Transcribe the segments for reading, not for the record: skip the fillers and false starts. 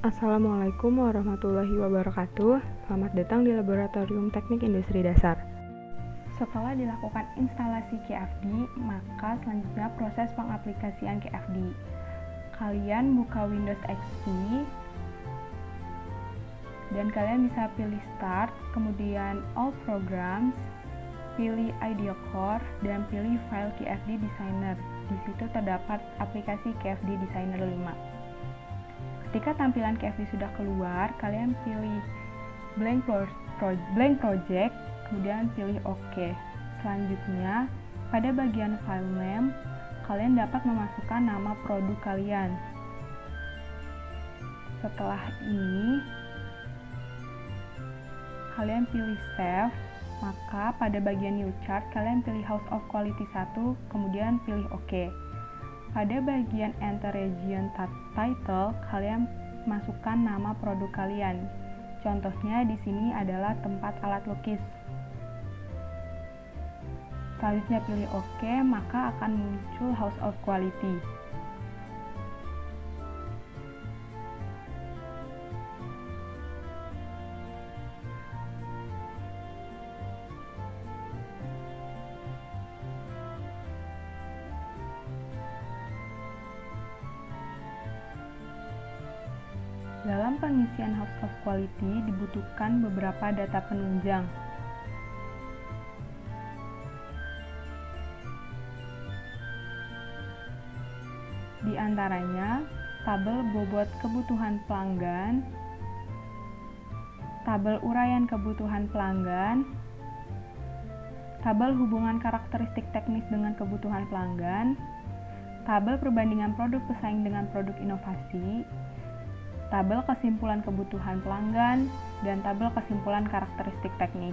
Assalamualaikum warahmatullahi wabarakatuh. Selamat datang di Laboratorium Teknik Industri Dasar. Setelah dilakukan instalasi KFD, maka selanjutnya proses pengaplikasian KFD. Kalian buka Windows XP dan kalian bisa pilih Start, kemudian All Programs, pilih Idea Core dan pilih file KFD Designer. Di situ terdapat aplikasi KFD Designer 5. Ketika tampilan KFD sudah keluar, kalian pilih blank project, kemudian pilih OK. Selanjutnya, pada bagian file name, kalian dapat memasukkan nama produk kalian. Setelah ini, kalian pilih save, maka pada bagian new chart, kalian pilih House of Quality 1, kemudian pilih OK. Pada bagian enter region title, kalian masukkan nama produk kalian. Contohnya di sini adalah tempat alat lukis. Selanjutnya pilih OK, maka akan muncul House of Quality. Dalam pengisian House of Quality dibutuhkan beberapa data penunjang. Di antaranya, tabel bobot kebutuhan pelanggan, tabel uraian kebutuhan pelanggan, tabel hubungan karakteristik teknis dengan kebutuhan pelanggan, tabel perbandingan produk pesaing dengan produk inovasi, tabel kesimpulan kebutuhan pelanggan, dan tabel kesimpulan karakteristik teknis.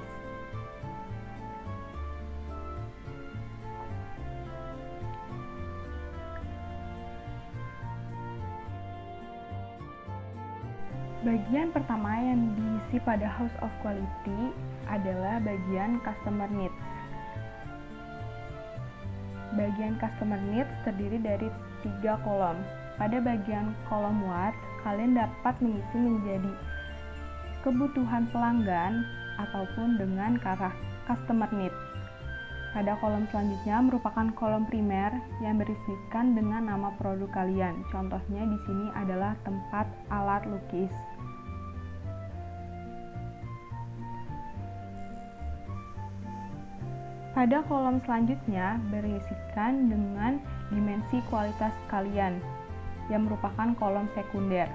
Bagian pertama yang diisi pada House of Quality adalah bagian Customer Needs. Bagian Customer Needs terdiri dari 3 kolom. Pada bagian kolom What, kalian dapat mengisi menjadi kebutuhan pelanggan ataupun dengan kata Customer Needs. Pada kolom selanjutnya merupakan kolom primer yang berisikan dengan nama produk kalian. Contohnya di sini adalah tempat alat lukis. Pada kolom selanjutnya berisikan dengan dimensi kualitas kalian yang merupakan kolom sekunder.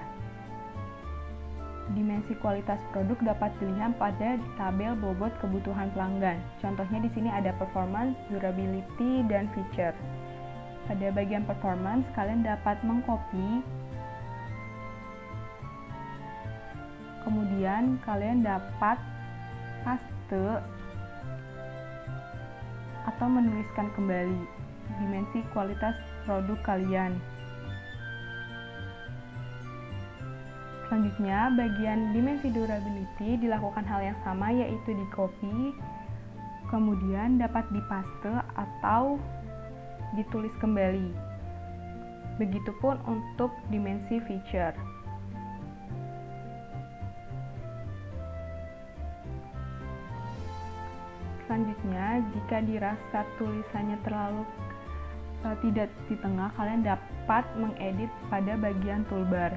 Dimensi kualitas produk dapat dilihat pada tabel bobot kebutuhan pelanggan. Contohnya di sini ada performance, durability, dan feature. Pada bagian performance, kalian dapat mengcopy, kemudian kalian dapat paste atau menuliskan kembali dimensi kualitas produk kalian. Selanjutnya, bagian dimensi durability dilakukan hal yang sama, yaitu di copy, kemudian dapat dipaste atau ditulis kembali. Begitupun untuk dimensi feature. Selanjutnya, jika dirasa tulisannya terlalu tidak di tengah, kalian dapat mengedit pada bagian toolbar.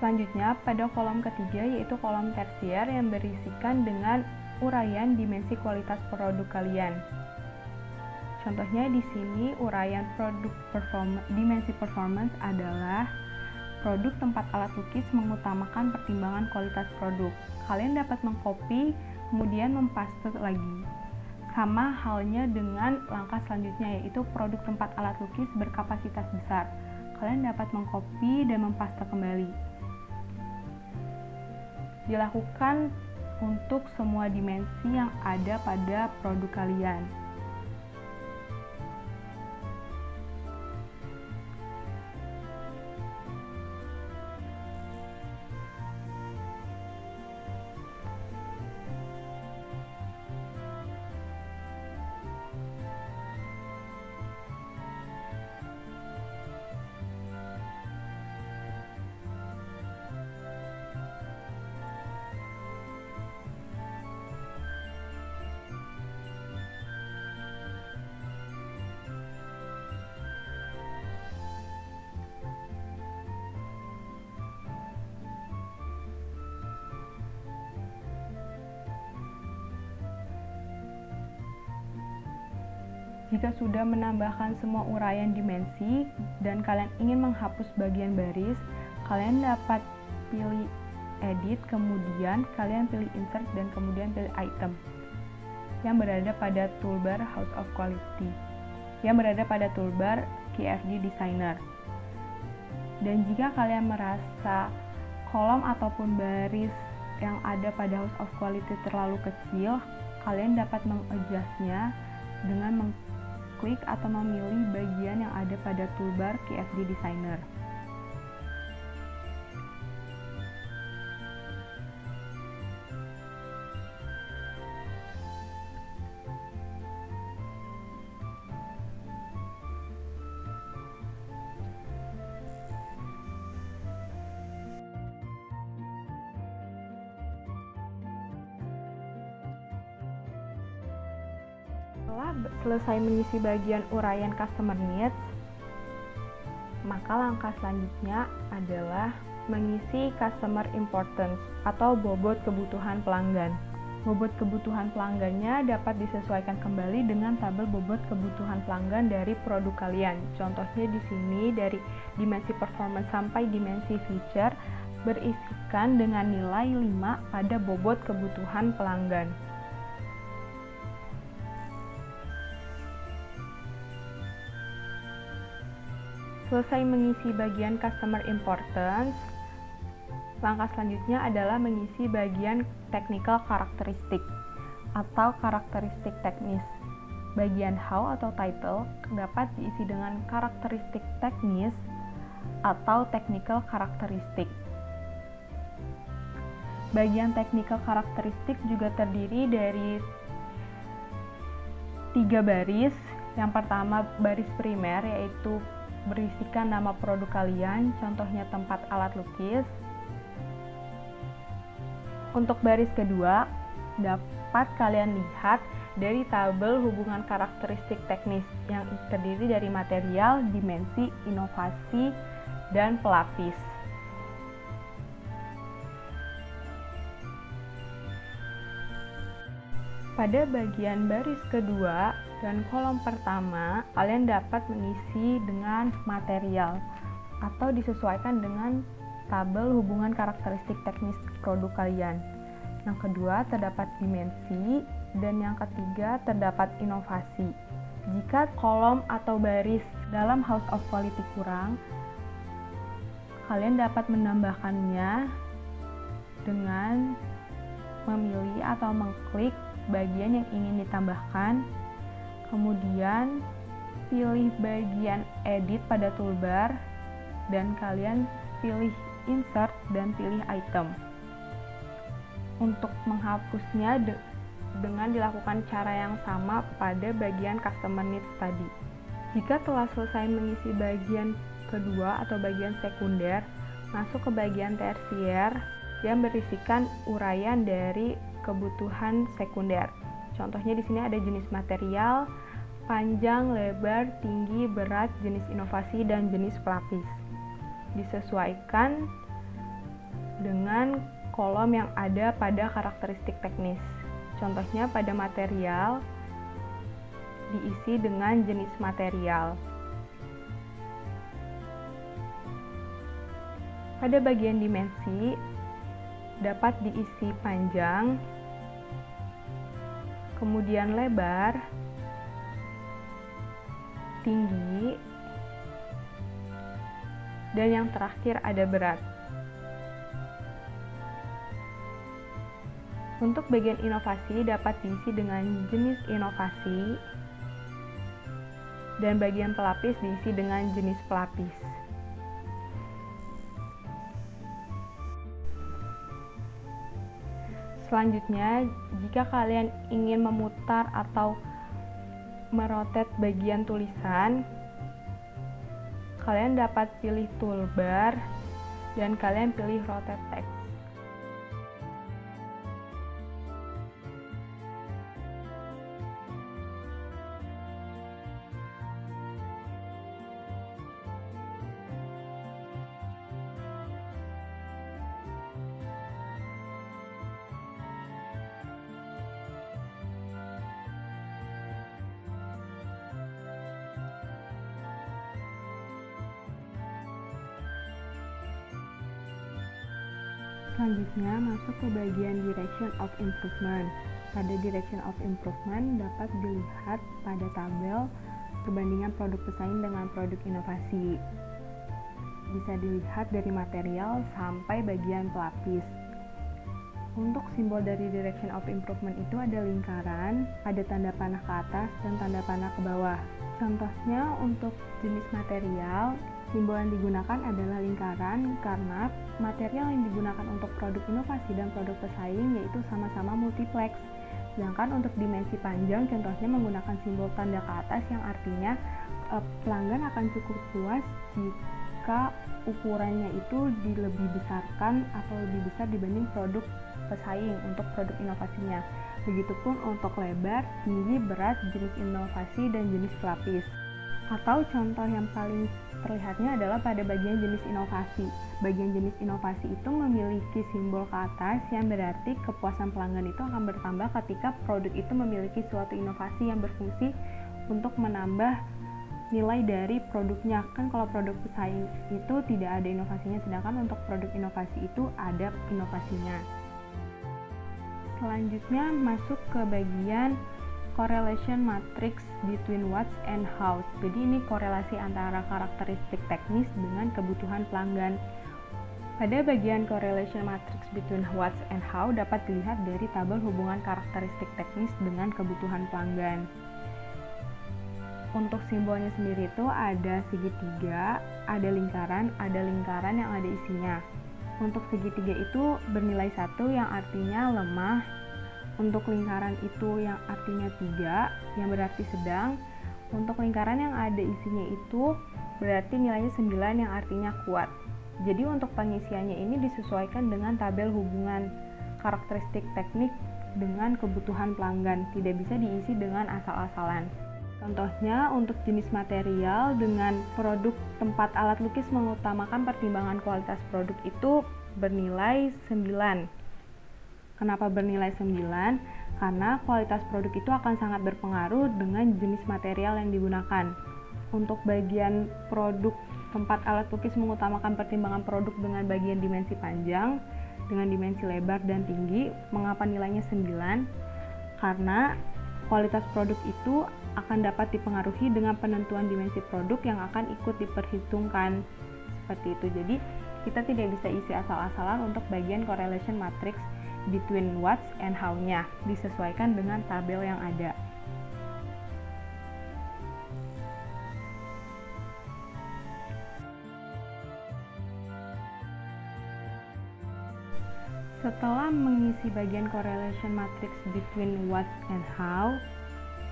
Selanjutnya, pada kolom ketiga yaitu kolom tersier yang berisikan dengan uraian dimensi kualitas produk kalian. Contohnya di sini uraian dimensi performance adalah produk tempat alat lukis mengutamakan pertimbangan kualitas produk. Kalian dapat mengcopy kemudian mempaste lagi. Sama halnya dengan langkah selanjutnya yaitu produk tempat alat lukis berkapasitas besar. Kalian dapat mengcopy dan mempaste kembali. Dilakukan untuk semua dimensi yang ada pada produk kalian. Jika sudah menambahkan semua uraian dimensi dan kalian ingin menghapus bagian baris, kalian dapat pilih edit, kemudian kalian pilih insert dan kemudian pilih item yang berada pada toolbar House of Quality, yang berada pada toolbar KFD Designer. Dan jika kalian merasa kolom ataupun baris yang ada pada House of Quality terlalu kecil, kalian dapat mengadjustnya dengan mengklik atau memilih bagian yang ada pada toolbar KFD Designer. Setelah selesai mengisi bagian uraian customer needs, maka langkah selanjutnya adalah mengisi customer importance atau bobot kebutuhan pelanggan. Bobot kebutuhan pelanggannya dapat disesuaikan kembali dengan tabel bobot kebutuhan pelanggan dari produk kalian. Contohnya di sini dari dimensi performance sampai dimensi feature berisikan dengan nilai 5 pada bobot kebutuhan pelanggan. Selesai mengisi bagian customer importance, langkah selanjutnya adalah mengisi bagian technical characteristic atau karakteristik teknis. Bagian how atau title dapat diisi dengan karakteristik teknis atau technical characteristic. Bagian technical characteristic juga terdiri dari 3 baris. Yang pertama baris primer, yaitu berisikan nama produk kalian, contohnya tempat alat lukis. Untuk baris kedua, dapat kalian lihat dari tabel hubungan karakteristik teknis yang terdiri dari material, dimensi, inovasi, dan pelapis. Pada bagian baris kedua dan kolom pertama, kalian dapat mengisi dengan material atau disesuaikan dengan tabel hubungan karakteristik teknis produk kalian. Yang kedua, terdapat dimensi, dan yang ketiga, terdapat inovasi. Jika kolom atau baris dalam House of Quality kurang, kalian dapat menambahkannya dengan memilih atau mengklik bagian yang ingin ditambahkan, kemudian pilih bagian edit pada toolbar, dan kalian pilih insert dan pilih item. Untuk menghapusnya dengan dilakukan cara yang sama pada bagian customer needs tadi. Jika telah selesai mengisi bagian kedua atau bagian sekunder, masuk ke bagian tersier yang berisikan uraian dari kebutuhan sekunder. Contohnya di sini ada jenis material, panjang, lebar, tinggi, berat, jenis inovasi, dan jenis pelapis. Disesuaikan dengan kolom yang ada pada karakteristik teknis. Contohnya pada material diisi dengan jenis material. Pada bagian dimensi dapat diisi panjang, kemudian lebar, tinggi, dan yang terakhir ada berat. Untuk bagian inovasi dapat diisi dengan jenis inovasi, dan bagian pelapis diisi dengan jenis pelapis. Selanjutnya, jika kalian ingin memutar atau merotet bagian tulisan, kalian dapat pilih toolbar dan kalian pilih rotate text. Selanjutnya masuk ke bagian direction of improvement. Pada direction of improvement dapat dilihat pada tabel perbandingan produk pesaing dengan produk inovasi. Bisa dilihat dari material sampai bagian pelapis. Untuk simbol dari direction of improvement itu ada lingkaran, ada tanda panah ke atas dan tanda panah ke bawah. Contohnya untuk jenis material, simbol yang digunakan adalah lingkaran karena material yang digunakan untuk produk inovasi dan produk pesaing yaitu sama-sama multiplex. Sedangkan untuk dimensi panjang contohnya menggunakan simbol tanda ke atas yang artinya pelanggan akan cukup puas jika ukurannya itu lebih besarkan atau lebih besar dibanding produk pesaing untuk produk inovasinya. Begitupun untuk lebar, tinggi, berat, jenis inovasi, dan jenis pelapis. Atau contoh yang paling terlihatnya adalah pada bagian jenis inovasi. Bagian jenis inovasi itu memiliki simbol ke atas yang berarti kepuasan pelanggan itu akan bertambah ketika produk itu memiliki suatu inovasi yang berfungsi untuk menambah nilai dari produknya. Kan kalau produk pesaing itu tidak ada inovasinya, sedangkan untuk produk inovasi itu ada inovasinya. Selanjutnya masuk ke bagian correlation matrix between what's and how. Jadi ini korelasi antara karakteristik teknis dengan kebutuhan pelanggan. Pada bagian correlation matrix between what's and how dapat dilihat dari tabel hubungan karakteristik teknis dengan kebutuhan pelanggan. Untuk simbolnya sendiri itu ada segitiga, ada lingkaran yang ada isinya. Untuk segitiga itu bernilai 1 yang artinya lemah. Untuk lingkaran itu yang artinya 3 yang berarti sedang. Untuk lingkaran yang ada isinya itu berarti nilainya 9 yang artinya kuat. Jadi untuk pengisiannya ini disesuaikan dengan tabel hubungan karakteristik teknik dengan kebutuhan pelanggan. Tidak bisa diisi dengan asal-asalan. Contohnya untuk jenis material dengan produk tempat alat lukis mengutamakan pertimbangan kualitas produk itu bernilai 9. Kenapa bernilai 9? Karena kualitas produk itu akan sangat berpengaruh dengan jenis material yang digunakan. Untuk bagian produk tempat alat lukis mengutamakan pertimbangan produk dengan bagian dimensi panjang, dengan dimensi lebar dan tinggi. Mengapa nilainya 9? Karena kualitas produk itu akan dapat dipengaruhi dengan penentuan dimensi produk yang akan ikut diperhitungkan. Seperti itu. Jadi, kita tidak bisa isi asal-asalan untuk bagian correlation matrix between what's and how-nya. Disesuaikan dengan tabel yang ada. Setelah mengisi bagian correlation matrix between what and how,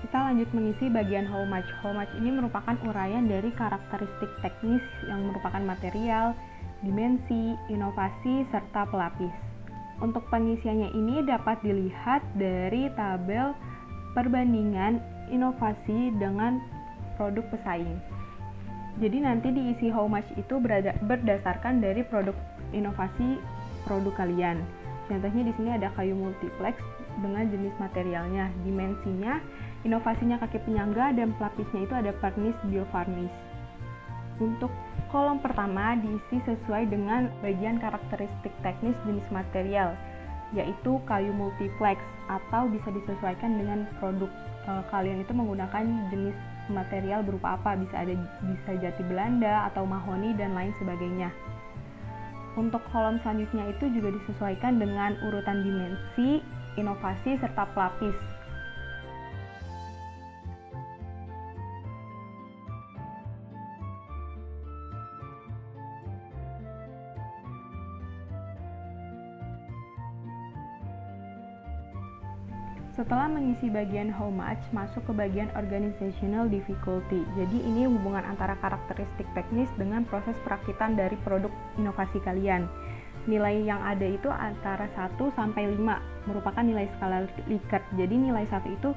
kita lanjut mengisi bagian how much. How much ini merupakan uraian dari karakteristik teknis yang merupakan material, dimensi, inovasi, serta pelapis. Untuk pengisiannya ini dapat dilihat dari tabel perbandingan inovasi dengan produk pesaing. Jadi nanti diisi how much itu berdasarkan dari produk inovasi produk kalian. Contohnya di sini ada kayu multiplex dengan jenis materialnya, dimensinya, inovasinya kaki penyangga, dan pelapisnya itu ada varnish, biovarnish. Untuk kolom pertama diisi sesuai dengan bagian karakteristik teknis jenis material, yaitu kayu multiplex, atau bisa disesuaikan dengan produk kalian itu menggunakan jenis material berupa apa, bisa jati Belanda atau mahoni dan lain sebagainya. Untuk kolom selanjutnya itu juga disesuaikan dengan urutan dimensi, inovasi, serta pelapis. Setelah mengisi bagian how much, masuk ke bagian organizational difficulty. Jadi ini hubungan antara karakteristik teknis dengan proses perakitan dari produk inovasi kalian. Nilai yang ada itu antara 1 sampai 5, merupakan nilai skala Likert. Jadi nilai 1 itu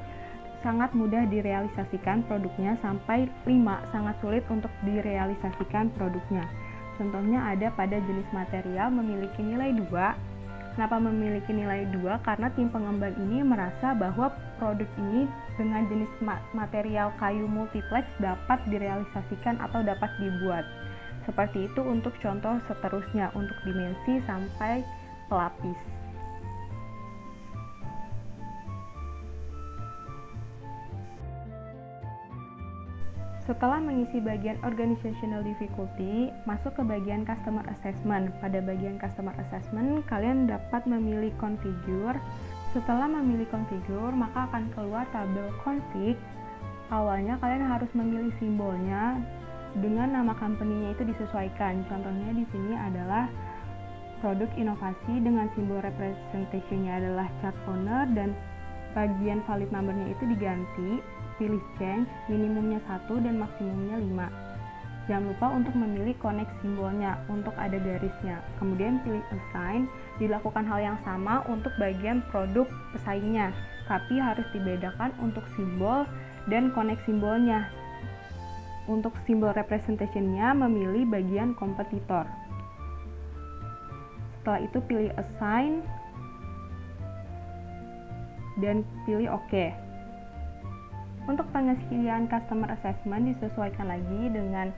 sangat mudah direalisasikan produknya, sampai 5 sangat sulit untuk direalisasikan produknya. Contohnya ada pada jenis material memiliki nilai 2. Kenapa memiliki nilai 2? Karena tim pengembang ini merasa bahwa produk ini dengan jenis material kayu multiplex dapat direalisasikan atau dapat dibuat. Seperti itu untuk contoh seterusnya, untuk dimensi sampai pelapis. Setelah mengisi bagian organizational difficulty, masuk ke bagian customer assessment. Pada bagian customer assessment, kalian dapat memilih configure. Setelah memilih configure, maka akan keluar tabel config. Awalnya kalian harus memilih simbolnya dengan nama company-nya itu disesuaikan. Contohnya di sini adalah produk inovasi dengan simbol representation-nya adalah chart owner dan bagian valid number-nya itu diganti. Pilih change, minimumnya 1 dan maksimumnya 5. Jangan lupa untuk memilih connect simbolnya untuk ada garisnya. Kemudian pilih assign, dilakukan hal yang sama untuk bagian produk pesaingnya, tapi harus dibedakan untuk simbol dan connect simbolnya. Untuk simbol representation-nya memilih bagian kompetitor. Setelah itu pilih assign dan pilih OK. Untuk pengisian customer assessment disesuaikan lagi dengan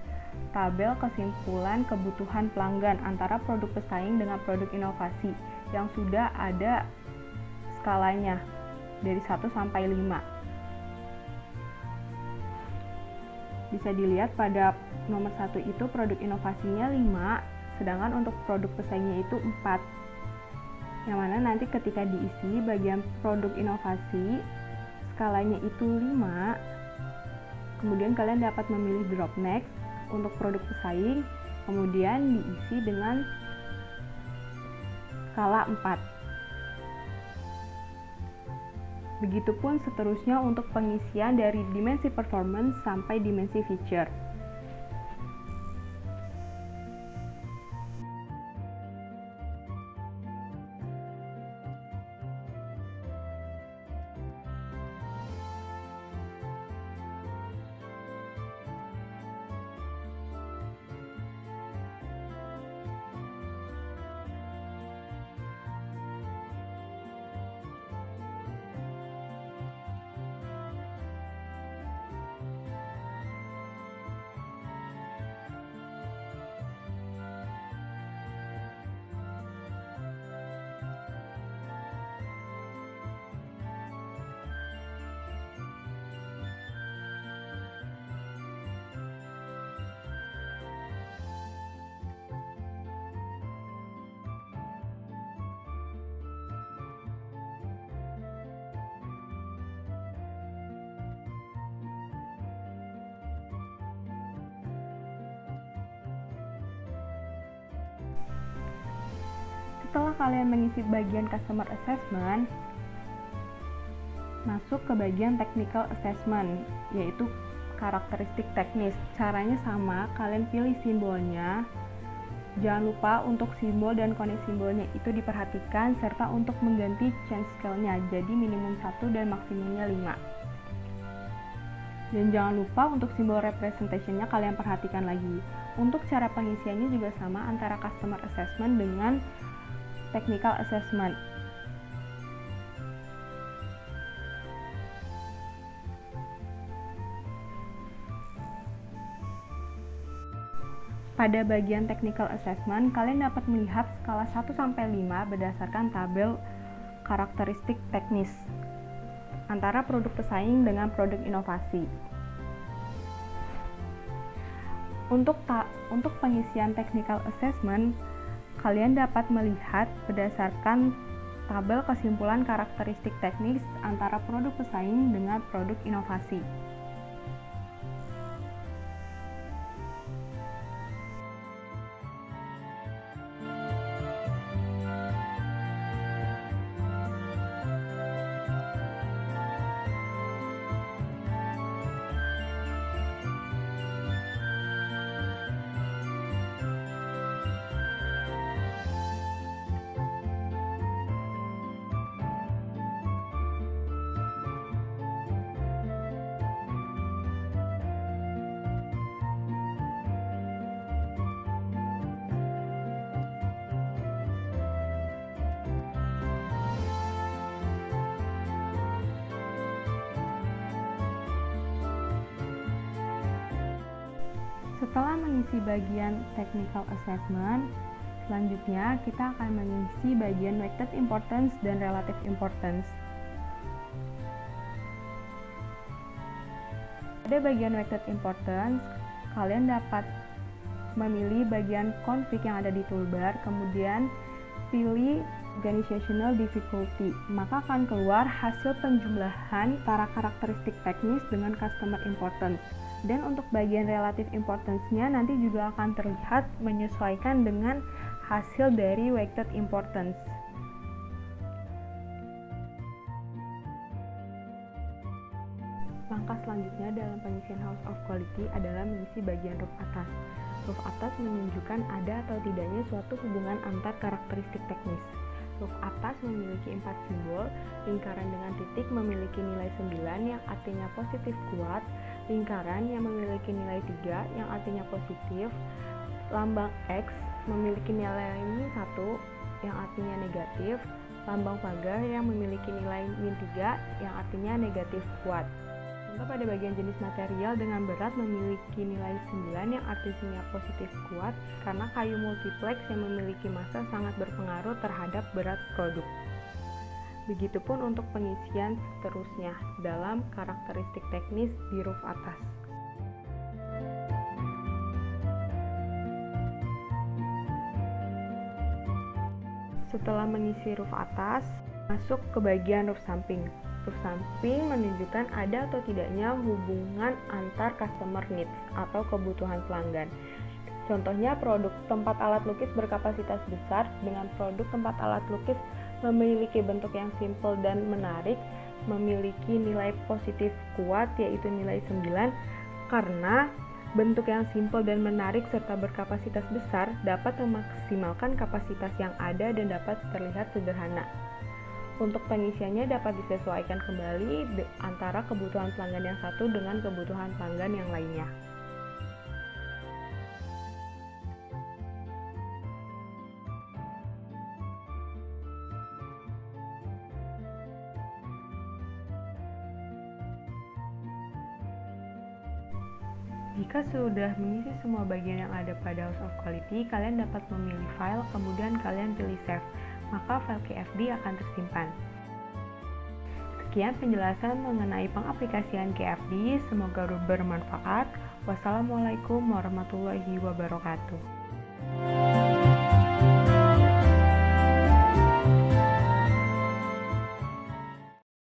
tabel kesimpulan kebutuhan pelanggan antara produk pesaing dengan produk inovasi yang sudah ada skalanya dari 1 sampai 5. Bisa dilihat pada nomor 1 itu produk inovasinya 5, sedangkan untuk produk pesaingnya itu 4. Yang mana nanti ketika diisi bagian produk inovasi skalanya itu 5, kemudian kalian dapat memilih drop next untuk produk pesaing, kemudian diisi dengan skala 4. Begitupun seterusnya untuk pengisian dari dimensi performance sampai dimensi feature. Setelah kalian mengisi bagian customer assessment, masuk ke bagian technical assessment, yaitu karakteristik teknis. Caranya sama, kalian pilih simbolnya. Jangan lupa untuk simbol dan connect simbolnya itu diperhatikan, serta untuk mengganti change scale-nya, jadi minimum 1 dan maksimumnya 5. Dan jangan lupa untuk simbol representation-nya kalian perhatikan lagi. Untuk cara pengisiannya juga sama antara customer assessment dengan technical assessment. Pada bagian technical assessment, kalian dapat melihat skala 1 sampai 5 berdasarkan tabel karakteristik teknis antara produk pesaing dengan produk inovasi. Untuk pengisian technical assessment, kalian dapat melihat berdasarkan tabel kesimpulan karakteristik teknis antara produk pesaing dengan produk inovasi. Setelah mengisi bagian technical assessment, Selanjutnya, kita akan mengisi bagian weighted importance dan relative importance. Pada bagian weighted importance, kalian dapat memilih bagian config yang ada di toolbar, kemudian pilih organizational difficulty. Maka akan keluar hasil penjumlahan antara karakteristik teknis dengan customer importance. Dan untuk bagian relative importance-nya nanti juga akan terlihat menyesuaikan dengan hasil dari weighted importance. Langkah selanjutnya dalam pengisian House of Quality adalah mengisi bagian roof atas. Roof atas menunjukkan ada atau tidaknya suatu hubungan antar karakteristik teknis. Roof atas memiliki 4 simbol, lingkaran dengan titik memiliki nilai 9 yang artinya positif kuat, lingkaran yang memiliki nilai 3 yang artinya positif, lambang X memiliki nilai -1 yang artinya negatif, lambang pagar yang memiliki nilai -3 yang artinya negatif kuat. Contoh pada bagian jenis material dengan berat memiliki nilai 9 yang artinya positif kuat karena kayu multiplex yang memiliki massa sangat berpengaruh terhadap berat produk. Begitupun untuk pengisian seterusnya dalam karakteristik teknis di roof atas. Setelah mengisi roof atas, masuk ke bagian roof samping. Roof samping menunjukkan ada atau tidaknya hubungan antar customer needs atau kebutuhan pelanggan. Contohnya produk tempat alat lukis berkapasitas besar dengan produk tempat alat lukis memiliki bentuk yang simpel dan menarik, memiliki nilai positif kuat yaitu nilai 9 karena bentuk yang simpel dan menarik serta berkapasitas besar dapat memaksimalkan kapasitas yang ada dan dapat terlihat sederhana. Untuk pengisiannya dapat disesuaikan kembali antara kebutuhan pelanggan yang satu dengan kebutuhan pelanggan yang lainnya. Jika sudah mengisi semua bagian yang ada pada House of Quality, kalian dapat memilih file, kemudian kalian pilih save, maka file KFD akan tersimpan. Sekian penjelasan mengenai pengaplikasian KFD, semoga bermanfaat. Wassalamualaikum warahmatullahi wabarakatuh.